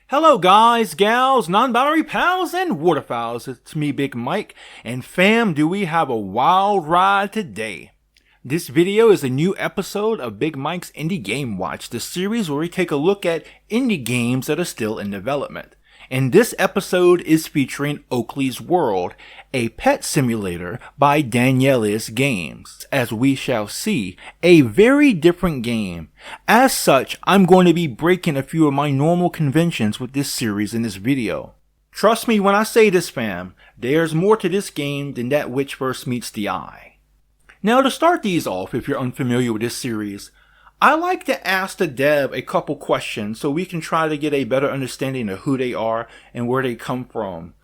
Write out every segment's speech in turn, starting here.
Hello guys, gals, non-binary pals, and waterfowls. It's me, Big Mike, and fam, do we have a wild ride today. This video is a new episode of Big Mike's Indie Game Watch, the series where we take a look at indie games that are still in development. And this episode is featuring Oakley's World, a pet simulator by Daniele's Games. As we shall see, a very different game. As such, I'm going to be breaking a few of my normal conventions with this series in this video. Trust me when I say this, fam, there's more to this game than that which first meets the eye. Now, to start these off, if you're unfamiliar with this series, I like to ask the dev a couple questions so we can try to get a better understanding of who they are and where they come from.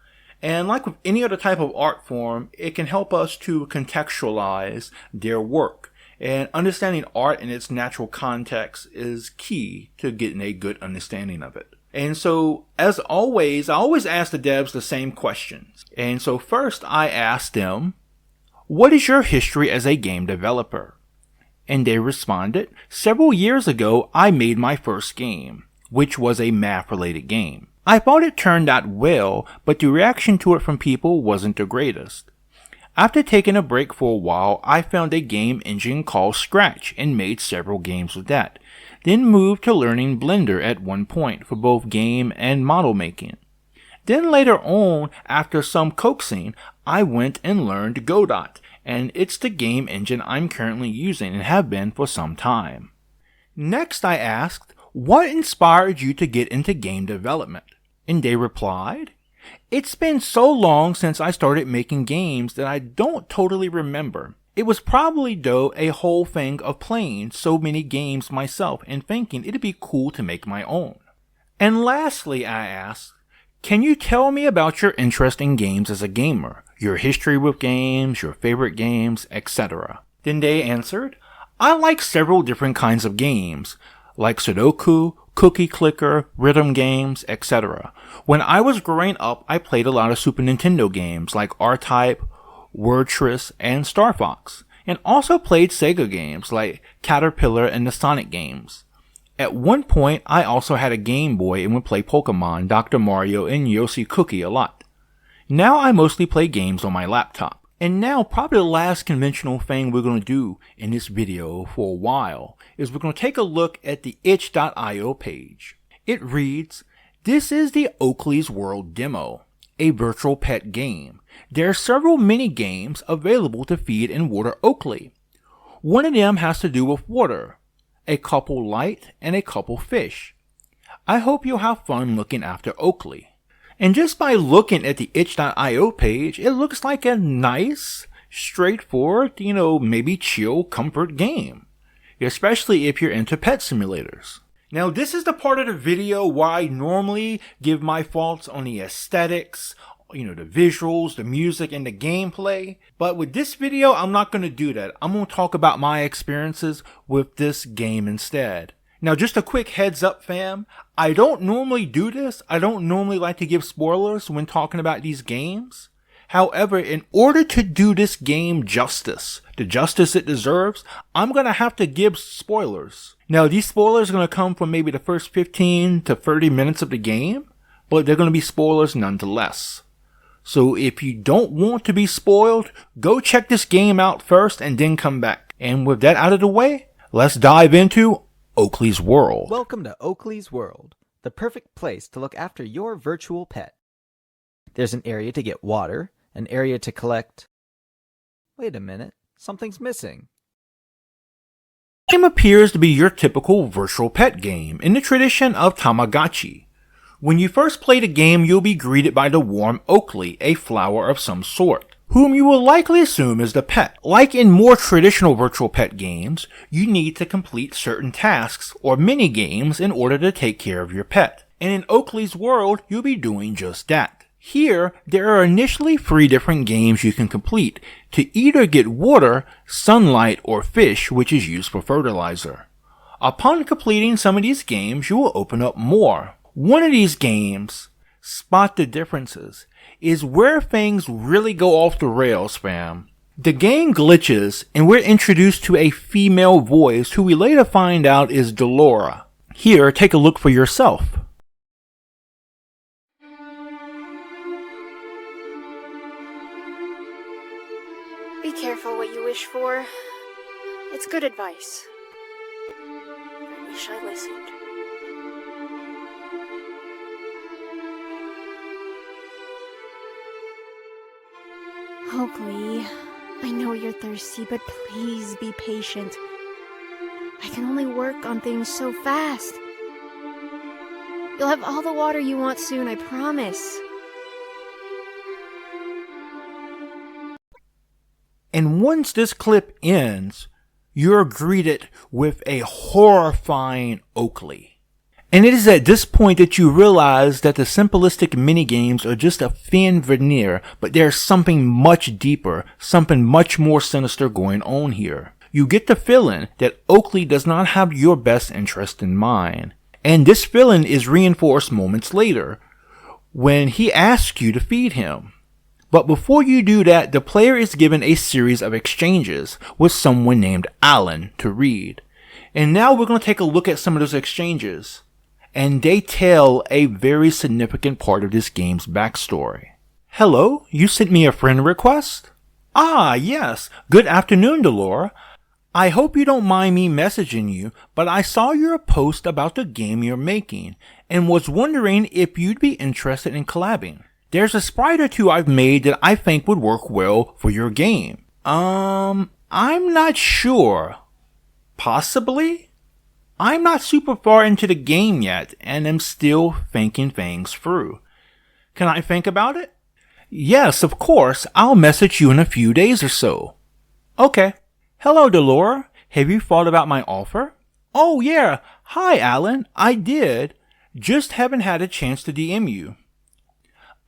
And like with any other type of art form, it can help us to contextualize their work. And understanding art in its natural context is key to getting a good understanding of it. And so, as always, I always ask the devs the same questions. And so first I ask them, what is your history as a game developer? And they responded, several years ago I made my first game, which was a math-related game. I thought it turned out well, but the reaction to it from people wasn't the greatest. After taking a break for a while, I found a game engine called Scratch and made several games with that. Then moved to learning Blender at one point for both game and model making. Then later on, after some coaxing, I went and learned Godot, and it's the game engine I'm currently using and have been for some time. Next I asked, what inspired you to get into game development? And they replied, it's been so long since I started making games that I don't totally remember. It was probably though a whole thing of playing so many games myself and thinking it'd be cool to make my own. And lastly I asked, can you tell me about your interest in games as a gamer, your history with games, your favorite games, etc.? Then they answered, I like several different kinds of games, like Sudoku, Cookie Clicker, rhythm games, etc. When I was growing up, I played a lot of Super Nintendo games like R-Type, Wordtris, and Star Fox, and also played Sega games like Caterpillar and the Sonic games. At one point, I also had a Game Boy and would play Pokemon, Dr. Mario, and Yoshi Cookie a lot. Now I mostly play games on my laptop. And now probably the last conventional thing we're going to do in this video for a while is we're going to take a look at the itch.io page. It reads, this is the Oakley's World demo, a virtual pet game. There are several mini games available to feed and water Oakley. One of them has to do with water. A couple light, and a couple fish. I hope you'll have fun looking after Oakley. And just by looking at the itch.io page, it looks like a nice, straightforward, maybe chill comfort game. Especially if you're into pet simulators. Now this is the part of the video where I normally give my thoughts on the aesthetics, the visuals, the music, and the gameplay. But with this video, I'm not going to do that. I'm going to talk about my experiences with this game instead. Now, just a quick heads up, fam. I don't normally do this. I don't normally like to give spoilers when talking about these games. However, in order to do this game justice, the justice it deserves, I'm going to have to give spoilers. Now, these spoilers are going to come from maybe the first 15 to 30 minutes of the game, but they're going to be spoilers nonetheless. So if you don't want to be spoiled, go check this game out first and then come back. And with that out of the way, let's dive into Oakley's World. Welcome to Oakley's World, the perfect place to look after your virtual pet. There's an area to get water, an area to collect... Wait a minute, something's missing. This game appears to be your typical virtual pet game in the tradition of Tamagotchi. When you first play the game, you'll be greeted by the warm Oakley, a flower of some sort, whom you will likely assume is the pet. Like in more traditional virtual pet games, you need to complete certain tasks or mini games in order to take care of your pet. And in Oakley's World, you'll be doing just that. Here, there are initially 3 different games you can complete to either get water, sunlight, or fish, which is used for fertilizer. Upon completing some of these games, you will open up more. One of these games, Spot the Differences, is where things really go off the rails, fam. The game glitches, and we're introduced to a female voice who we later find out is Delora. Here, take a look for yourself. careful what you wish for. It's good advice. I wish I listened. Oakley, I know you're thirsty, but please be patient. I can only work on things so fast. You'll have all the water you want soon, I promise. And once this clip ends, you're greeted with a horrifying Oakley. And it is at this point that you realize that the simplistic minigames are just a thin veneer, but there's something much deeper, something much more sinister going on here. You get the feeling that Oakley does not have your best interest in mind. And this feeling is reinforced moments later, when he asks you to feed him. But before you do that, the player is given a series of exchanges with someone named Alan to read. And now we're going to take a look at some of those exchanges. And they tell a very significant part of this game's backstory. Hello, you sent me a friend request? Ah, yes. Good afternoon, Delora. I hope you don't mind me messaging you, but I saw your post about the game you're making, and was wondering if you'd be interested in collabing. There's a sprite or two I've made that I think would work well for your game. I'm not sure. Possibly? I'm not super far into the game yet, and am still thinking things through. Can I think about it? Yes, of course. I'll message you in a few days or so. Okay. Hello, Delora. Have you thought about my offer? Oh, yeah. Hi, Alan. I did. Just haven't had a chance to DM you.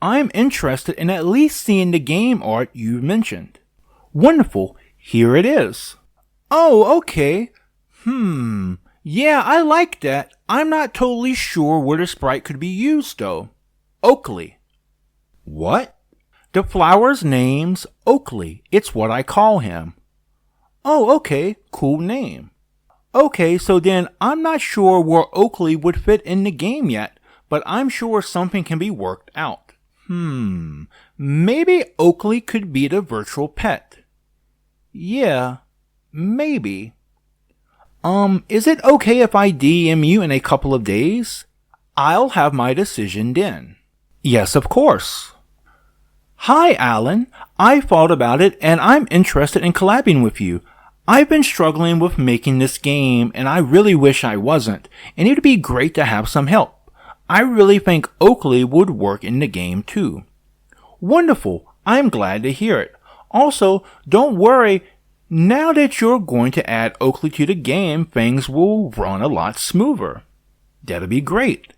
I'm interested in at least seeing the game art you mentioned. Wonderful. Here it is. Oh, okay. Yeah, I like that. I'm not totally sure where the sprite could be used, though. Oakley. What? The flower's name's Oakley. It's what I call him. Oh, okay. Cool name. Okay, so then I'm not sure where Oakley would fit in the game yet, but I'm sure something can be worked out. Maybe Oakley could be the virtual pet. Yeah, maybe. Is it okay if I DM you in a couple of days? I'll have my decision then. Yes, of course. Hi, Alan. I thought about it and I'm interested in collabing with you. I've been struggling with making this game and I really wish I wasn't, and it would be great to have some help. I really think Oakley would work in the game too. Wonderful. I'm glad to hear it. Also, don't worry. Now that you're going to add Oakley to the game, things will run a lot smoother. That'll be great.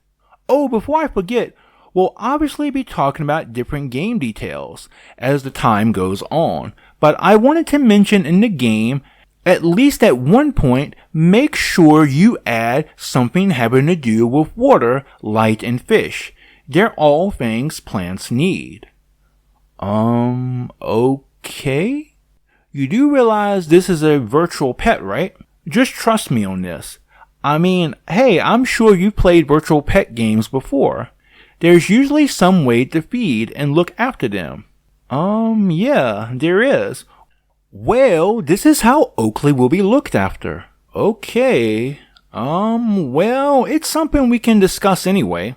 Oh, before I forget, we'll obviously be talking about different game details as the time goes on, but I wanted to mention in the game, at least at one point, make sure you add something having to do with water, light, and fish. They're all things plants need. Okay? You do realize this is a virtual pet, right? Just trust me on this. I mean, hey, I'm sure you've played virtual pet games before. There's usually some way to feed and look after them. Yeah, there is. Well, this is how Oakley will be looked after. Okay. Well, it's something we can discuss anyway.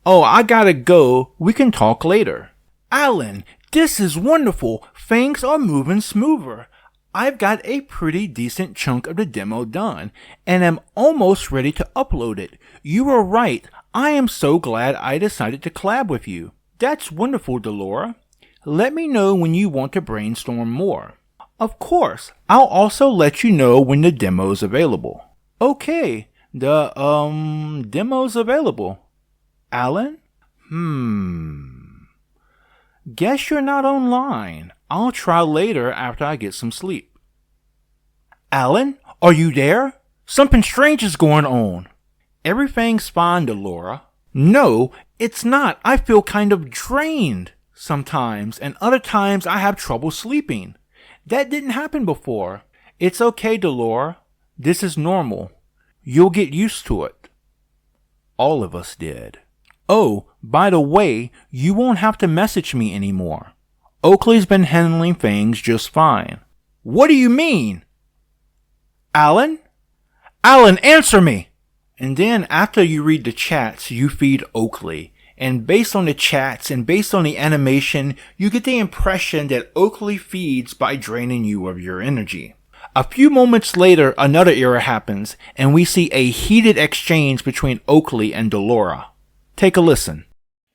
Oh, I gotta go. We can talk later. Alan, this is wonderful. Things are moving smoother. I've got a pretty decent chunk of the demo done, and am almost ready to upload it. You were right. I am so glad I decided to collab with you. That's wonderful, Delora. Let me know when you want to brainstorm more. Of course. I'll also let you know when the demo's available. Okay. The, demo's available. Alan? Guess you're not online. I'll try later after I get some sleep. Alan, are you there? Something strange is going on. Everything's fine, Delora. No, it's not. I feel kind of drained sometimes, and other times I have trouble sleeping. That didn't happen before. It's okay, Delora. This is normal. You'll get used to it. All of us did. Oh, by the way, you won't have to message me anymore. Oakley's been handling things just fine. What do you mean? Alan? Alan, answer me! And then after you read the chats, you feed Oakley. And based on the chats and based on the animation, you get the impression that Oakley feeds by draining you of your energy. A few moments later, another error happens, and we see a heated exchange between Oakley and Delora. Take a listen.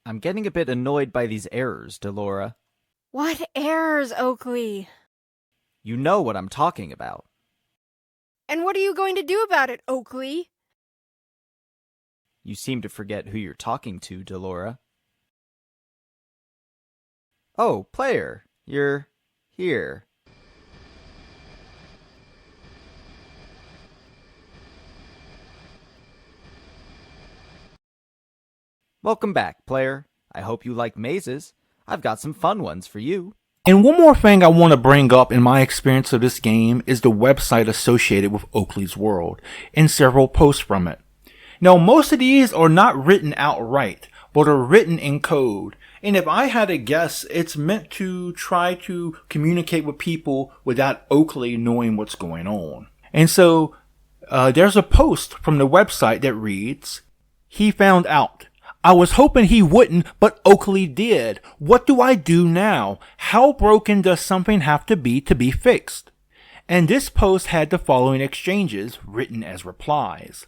I'm getting a bit annoyed by these errors, Delora. What errors, Oakley? You know what I'm talking about. And what are you going to do about it, Oakley? You seem to forget who you're talking to, Delora. Oh, player, you're here. Welcome back, player. I hope you like mazes. I've got some fun ones for you. And one more thing I want to bring up in my experience of this game is the website associated with Oakley's World, and several posts from it. Now, most of these are not written outright, but are written in code. And if I had to guess, it's meant to try to communicate with people without Oakley knowing what's going on. And so, there's a post from the website that reads, "He found out. I was hoping he wouldn't, but Oakley did. What do I do now? How broken does something have to be fixed?" And this post had the following exchanges written as replies.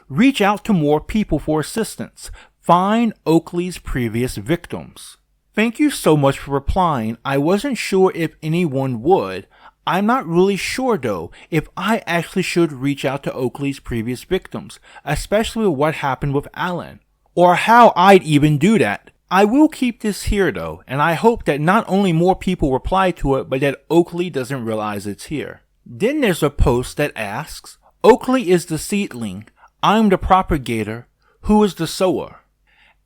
Reach out to more people for assistance. Find Oakley's previous victims. Thank you so much for replying. I wasn't sure if anyone would. I'm not really sure though if I actually should reach out to Oakley's previous victims, especially with what happened with Alan. Or how I'd even do that. I will keep this here though, and I hope that not only more people reply to it, but that Oakley doesn't realize it's here. Then there's a post that asks, Oakley is the seedling, I'm the propagator, who is the sower?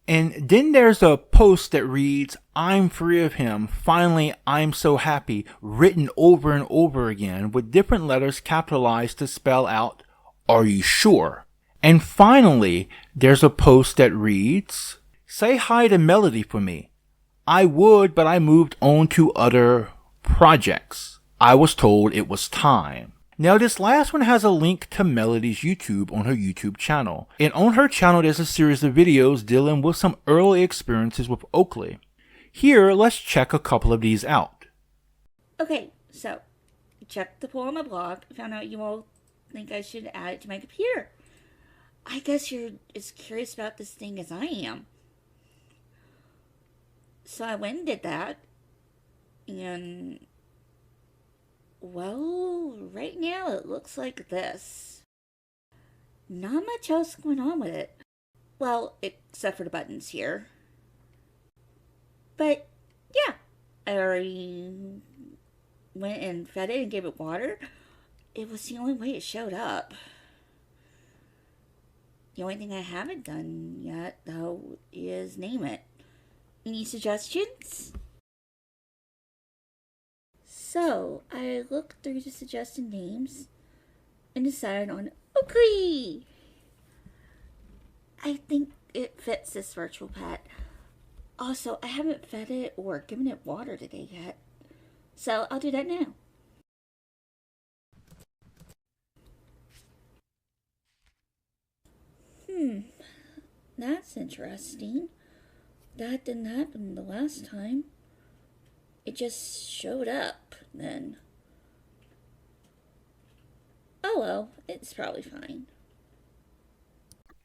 And then there's a post that reads, I'm free of him, finally I'm so happy, written over and over again with different letters capitalized to spell out, are you sure? And finally, there's a post that reads, say hi to Melody for me. I would, but I moved on to other projects. I was told it was time. Now this last one has a link to Melody's YouTube on her YouTube channel. And on her channel there's a series of videos dealing with some early experiences with Oakley. Here, let's check a couple of these out. Okay, so, checked the poll on my blog, found out you all think I should add it to my computer. I guess you're as curious about this thing as I am. So I went and did that. And, well, right now it looks like this. Not much else going on with it. Well, except for the buttons here. But, yeah. I already went and fed it and gave it water. It was the only way it showed up. The only thing I haven't done yet, though, is name it. Any suggestions? So, I looked through the suggested names and decided on Oakley. I think it fits this virtual pet. Also, I haven't fed it or given it water today yet, so I'll do that now. That's interesting. That didn't happen the last time. It just showed up then. Oh well, it's probably fine.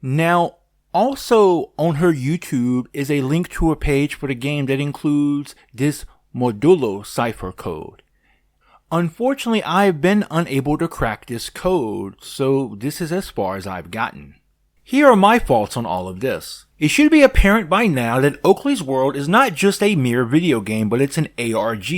Now, also on her YouTube is a link to a page for the game that includes this Modulo cipher code. Unfortunately, I've been unable to crack this code, so this is as far as I've gotten. Here are my thoughts on all of this. It should be apparent by now that Oakley's World is not just a mere video game, but it's an ARG,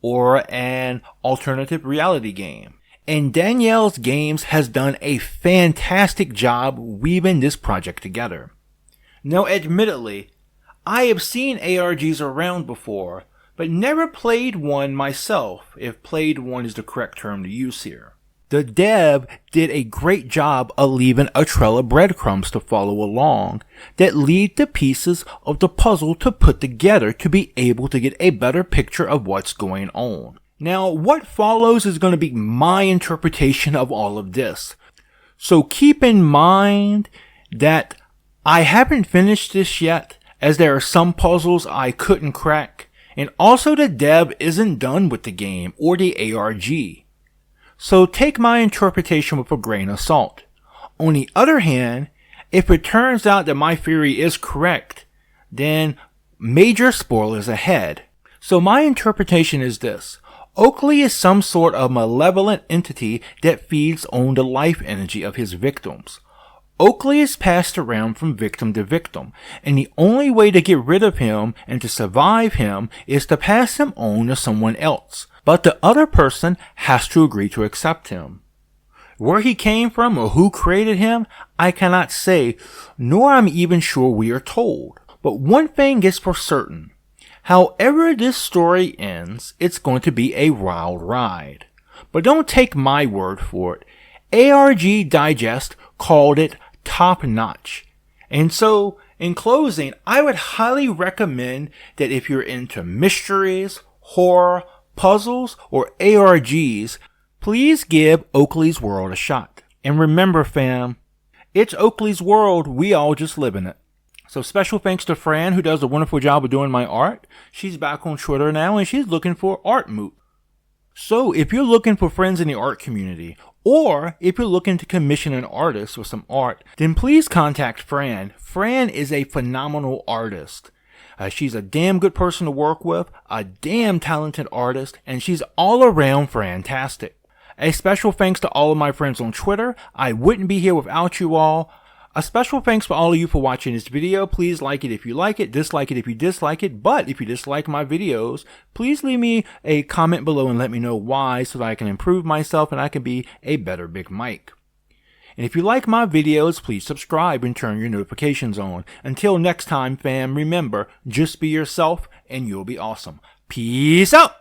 or an alternative reality game. And Danielle's Games has done a fantastic job weaving this project together. Now admittedly, I have seen ARGs around before, but never played one myself, if played one is the correct term to use here. The dev did a great job of leaving a trail of breadcrumbs to follow along that lead the pieces of the puzzle to put together to be able to get a better picture of what's going on. Now, what follows is going to be my interpretation of all of this. So keep in mind that I haven't finished this yet, as there are some puzzles I couldn't crack, and also the dev isn't done with the game or the ARG. So take my interpretation with a grain of salt. On the other hand, if it turns out that my theory is correct, then major spoilers ahead. So my interpretation is this. Oakley is some sort of malevolent entity that feeds on the life energy of his victims. Oakley is passed around from victim to victim, and the only way to get rid of him and to survive him is to pass him on to someone else. But the other person has to agree to accept him. Where he came from or who created him, I cannot say, nor I'm even sure we are told. But one thing is for certain. However this story ends, it's going to be a wild ride. But don't take my word for it. ARG Digest called it top notch. And so, in closing, I would highly recommend that if you're into mysteries, horror, puzzles, or ARGs, please give Oakley's World a shot. And remember, fam, it's Oakley's World, we all just live in it. So special thanks to Fran, who does a wonderful job of doing my art. She's back on Twitter now, and she's looking for art moot. So if you're looking for friends in the art community, or if you're looking to commission an artist with some art, then please contact Fran. Fran is a phenomenal artist. She's a damn good person to work with, a damn talented artist, and she's all around fantastic. A special thanks to all of my friends on Twitter. I wouldn't be here without you all. A special thanks for all of you for watching this video. Please like it if you like it, dislike it if you dislike it, but if you dislike my videos, please leave me a comment below and let me know why so that I can improve myself and I can be a better Big Mike. And if you like my videos, please subscribe and turn your notifications on. Until next time, fam, remember, just be yourself and you'll be awesome. Peace out!